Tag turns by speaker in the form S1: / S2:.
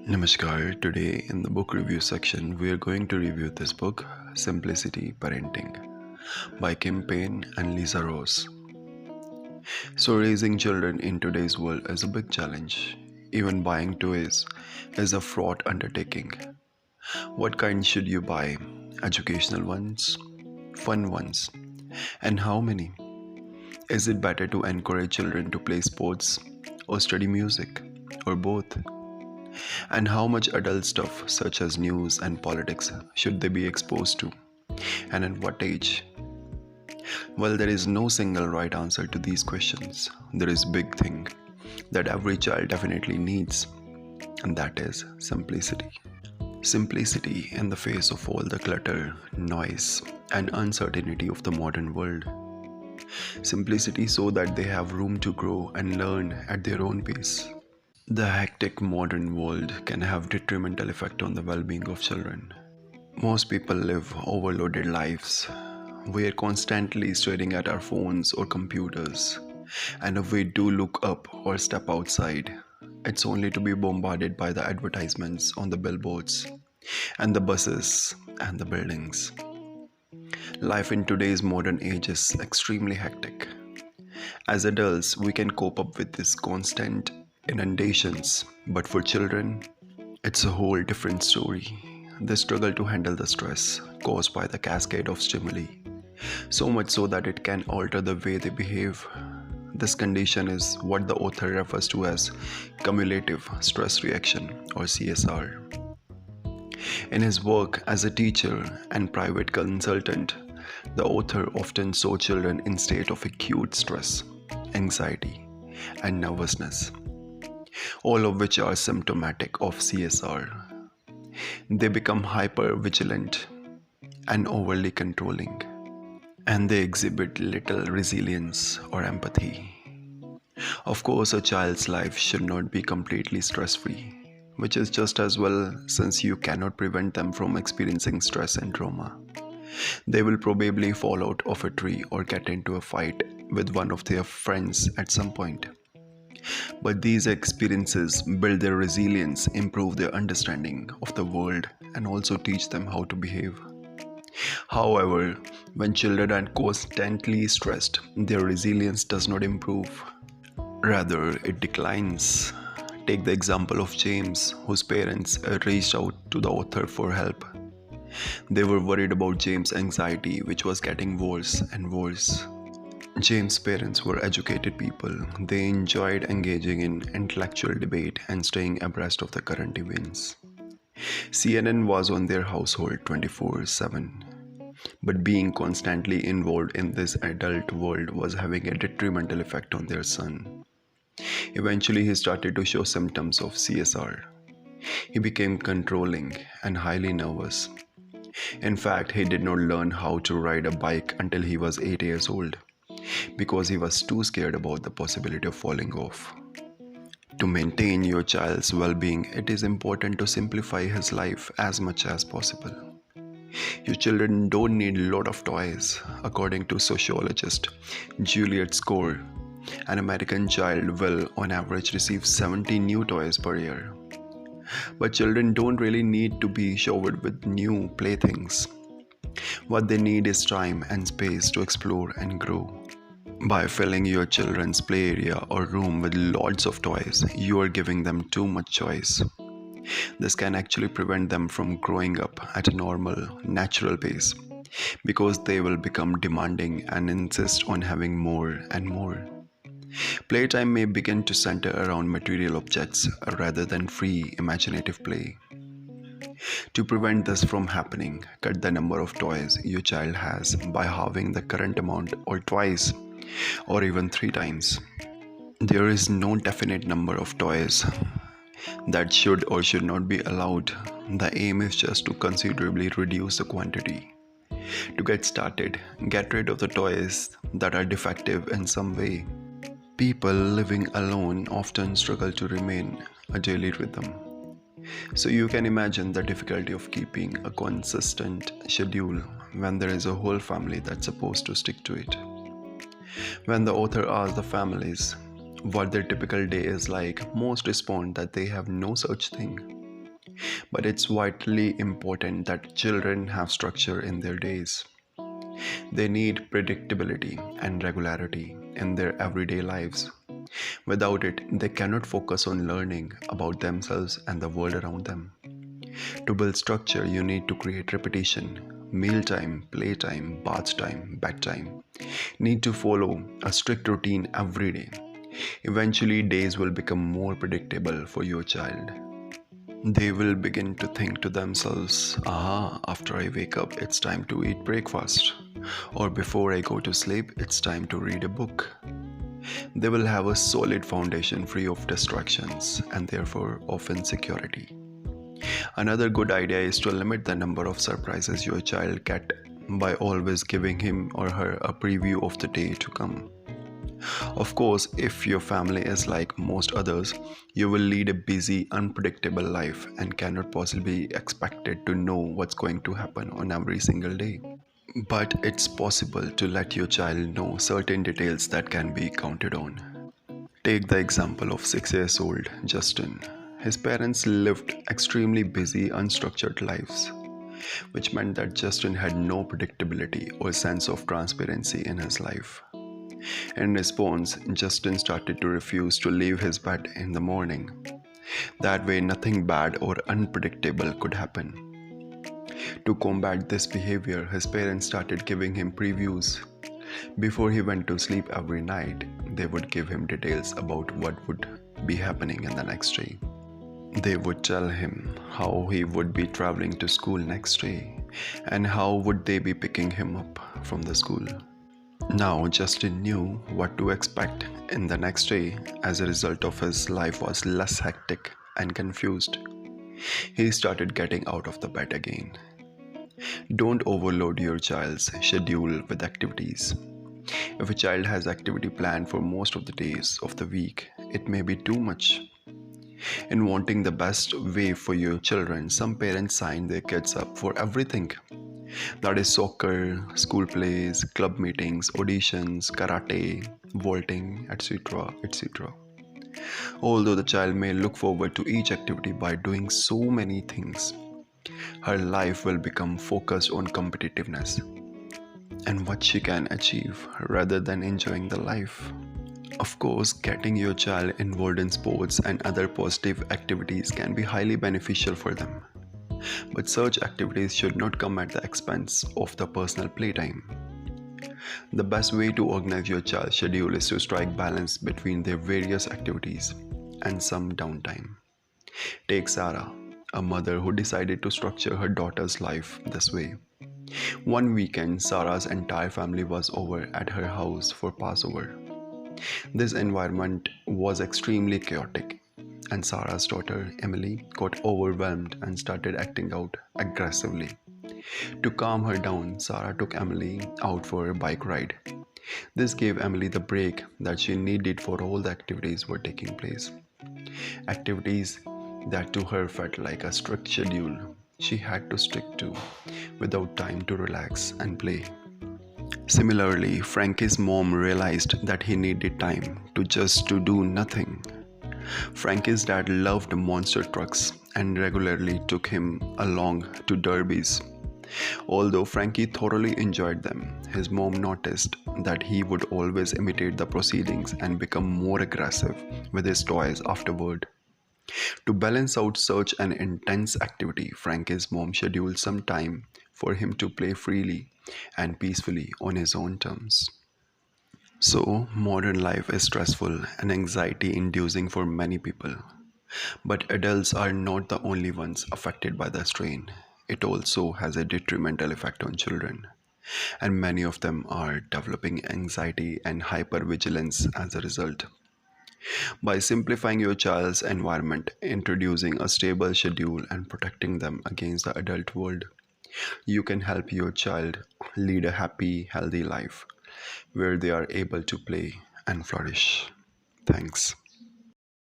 S1: Namaskar. Today in the book review section, we are going to review this book, Simplicity Parenting, by Kim Payne and Lisa Rose. So, raising children in today's world is a big challenge. Even buying toys is a fraught undertaking. What kind should you buy? Educational ones? Fun ones? And how many? Is it better to encourage children to play sports or study music or both? And how much adult stuff, such as news and politics, should they be exposed to? And at what age? Well, there is no single right answer to these questions. There is a big thing that every child definitely needs, and that is simplicity. Simplicity in the face of all the clutter, noise, and uncertainty of the modern world. Simplicity so that they have room to grow and learn at their own pace. The hectic modern world can have detrimental effect on the well-being of children. Most people live overloaded lives. We are constantly staring at our phones or computers, and if we do look up or step outside, it's only to be bombarded by the advertisements on the billboards and the buses and the buildings. Life in today's modern age is extremely hectic. As adults, we can cope up with this constant inundations, but for children, it's a whole different story. They struggle to handle the stress caused by the cascade of stimuli, so much so that it can alter the way they behave. This condition is what the author refers to as cumulative stress reaction, or CSR. In his work as a teacher and private consultant, the author often saw children in state of acute stress, anxiety, and nervousness, all of which are symptomatic of CSR. They become hyper vigilant and overly controlling, and they exhibit little resilience or empathy. Of course, a child's life should not be completely stress free, which is just as well since you cannot prevent them from experiencing stress and trauma. They will probably fall out of a tree or get into a fight with one of their friends at some point. But these experiences build their resilience, improve their understanding of the world, and also teach them how to behave. However, when children are constantly stressed, their resilience does not improve. Rather, it declines. Take the example of James, whose parents reached out to the author for help. They were worried about James' anxiety, which was getting worse and worse. James' parents were educated people. They enjoyed engaging in intellectual debate and staying abreast of the current events. CNN was on their household 24/7. But being constantly involved in this adult world was having a detrimental effect on their son. Eventually, he started to show symptoms of CSR. He became controlling and highly nervous. In fact, he did not learn how to ride a bike until he was 8 years old, because he was too scared about the possibility of falling off. To maintain your child's well-being, it is important to simplify his life as much as possible. Your children don't need a lot of toys. According to sociologist Juliet Score, an American child will on average receive 70 new toys per year. But children don't really need to be showered with new playthings. What they need is time and space to explore and grow. By filling your children's play area or room with lots of toys, you are giving them too much choice. This can actually prevent them from growing up at a normal, natural pace, because they will become demanding and insist on having more and more. Playtime may begin to center around material objects rather than free, imaginative play. To prevent this from happening, cut the number of toys your child has by halving the current amount or twice, or even 3 times. There is no definite number of toys that should or should not be allowed. The aim is just to considerably reduce the quantity. To get started, get rid of the toys that are defective in some way. People living alone often struggle to remain a daily rhythm. So you can imagine the difficulty of keeping a consistent schedule when there is a whole family that's supposed to stick to it. When the author asks the families what their typical day is like, most respond that they have no such thing. But it's vitally important that children have structure in their days. They need predictability and regularity in their everyday lives. Without it, they cannot focus on learning about themselves and the world around them. To build structure, you need to create repetition, mealtime, playtime, bath time, bedtime. Need to follow a strict routine every day. Eventually, days will become more predictable for your child. They will begin to think to themselves, aha, after I wake up, it's time to eat breakfast. Or before I go to sleep, it's time to read a book. They will have a solid foundation free of distractions and therefore of insecurity. Another good idea is to limit the number of surprises your child gets by always giving him or her a preview of the day to come. Of course, if your family is like most others, you will lead a busy, unpredictable life and cannot possibly be expected to know what's going to happen on every single day. But it's possible to let your child know certain details that can be counted on. Take the example of 6 years old Justin. His parents lived extremely busy, unstructured lives, which meant that Justin had no predictability or sense of transparency in his life. In response, Justin started to refuse to leave his bed in the morning. That way, nothing bad or unpredictable could happen. To combat this behavior, his parents started giving him previews. Before he went to sleep every night, they would give him details about what would be happening in the next day. They would tell him how he would be traveling to school next day and how would they be picking him up from the school. Now Justin knew what to expect in the next day. As a result of his life was less hectic and confused. He started getting out of the bed again. Don't overload your child's schedule with activities. If a child has activity planned for most of the days of the week, it may be too much. In wanting the best way for your children, some parents sign their kids up for everything. That is soccer, school plays, club meetings, auditions, karate, vaulting, etc. etc. Although the child may look forward to each activity by doing so many things, her life will become focused on competitiveness and what she can achieve rather than enjoying the life. Of course, getting your child involved in sports and other positive activities can be highly beneficial for them. But such activities should not come at the expense of the personal playtime. The best way to organize your child's schedule is to strike balance between their various activities and some downtime. Take Sarah, a mother who decided to structure her daughter's life this way. One weekend, Sarah's entire family was over at her house for Passover. This environment was extremely chaotic, and Sarah's daughter, Emily, got overwhelmed and started acting out aggressively. To calm her down, Sarah took Emily out for a bike ride. This gave Emily the break that she needed for all the activities were taking place. Activities that to her felt like a strict schedule she had to stick to without time to relax and play. Similarly, Frankie's mom realized that he needed time to do nothing. Frankie's dad loved monster trucks and regularly took him along to derbies. Although Frankie thoroughly enjoyed them, his mom noticed that he would always imitate the proceedings and become more aggressive with his toys afterward. To balance out such an intense activity, Frankie's mom scheduled some time for him to play freely and peacefully on his own terms. So, modern life is stressful and anxiety inducing for many people. But adults are not the only ones affected by the strain. It also has a detrimental effect on children, and many of them are developing anxiety and hypervigilance as a result. By simplifying your child's environment, introducing a stable schedule, and protecting them against the adult world, you can help your child lead a happy, healthy life where they are able to play and flourish. Thanks.